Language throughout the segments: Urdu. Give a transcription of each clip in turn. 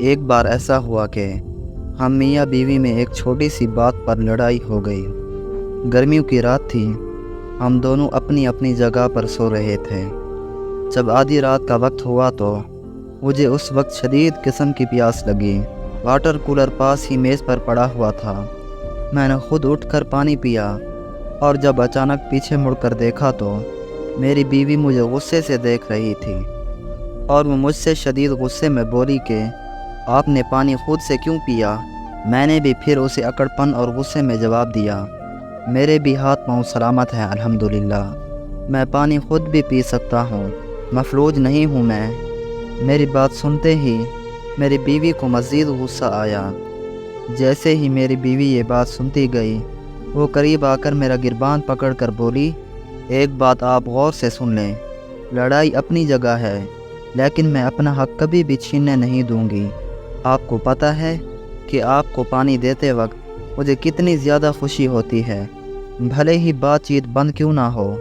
ایک بار ایسا ہوا کہ ہم میاں بیوی میں ایک چھوٹی سی بات پر لڑائی ہو گئی۔ گرمیوں کی رات تھی، ہم دونوں اپنی اپنی جگہ پر سو رہے تھے۔ جب آدھی رات کا وقت ہوا تو مجھے اس وقت شدید قسم کی پیاس لگی۔ واٹر کولر پاس ہی میز پر پڑا ہوا تھا۔ میں نے خود اٹھ کر پانی پیا اور جب اچانک پیچھے مڑ کر دیکھا تو میری بیوی مجھے غصے سے دیکھ رہی تھی اور وہ مجھ سے شدید غصے میں بولی کہ آپ نے پانی خود سے کیوں پیا؟ میں نے بھی پھر اسے اکڑپن اور غصے میں جواب دیا، میرے بھی ہاتھ پاؤں سلامت ہیں الحمدللہ، میں پانی خود بھی پی سکتا ہوں، مفلوج نہیں ہوں میں۔ میری بات سنتے ہی میری بیوی کو مزید غصہ آیا۔ جیسے ہی میری بیوی یہ بات سنتی گئی، وہ قریب آ کر میرا گربان پکڑ کر بولی، ایک بات آپ غور سے سن لیں، لڑائی اپنی جگہ ہے لیکن میں اپنا حق کبھی بھی چھیننے نہیں دوں گی۔ آپ کو پتہ ہے کہ آپ کو پانی دیتے وقت مجھے کتنی زیادہ خوشی ہوتی ہے، بھلے ہی بات چیت بند کیوں نہ ہو،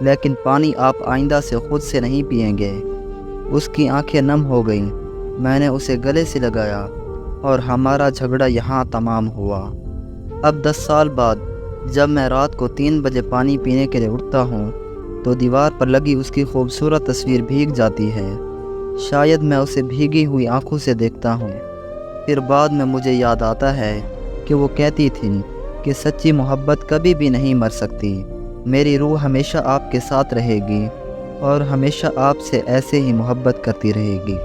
لیکن پانی آپ آئندہ سے خود سے نہیں پئیں گے۔ اس کی آنکھیں نم ہو گئیں۔ میں نے اسے گلے سے لگایا اور ہمارا جھگڑا یہاں تمام ہوا۔ اب 10 سال بعد جب میں رات کو 3 بجے پانی پینے کے لیے اٹھتا ہوں تو دیوار پر لگی اس کی خوبصورت تصویر بھیگ جاتی ہے۔ شاید میں اسے بھیگی ہوئی آنکھوں سے دیکھتا ہوں۔ پھر بعد میں مجھے یاد آتا ہے کہ وہ کہتی تھی کہ سچی محبت کبھی بھی نہیں مر سکتی، میری روح ہمیشہ آپ کے ساتھ رہے گی اور ہمیشہ آپ سے ایسے ہی محبت کرتی رہے گی۔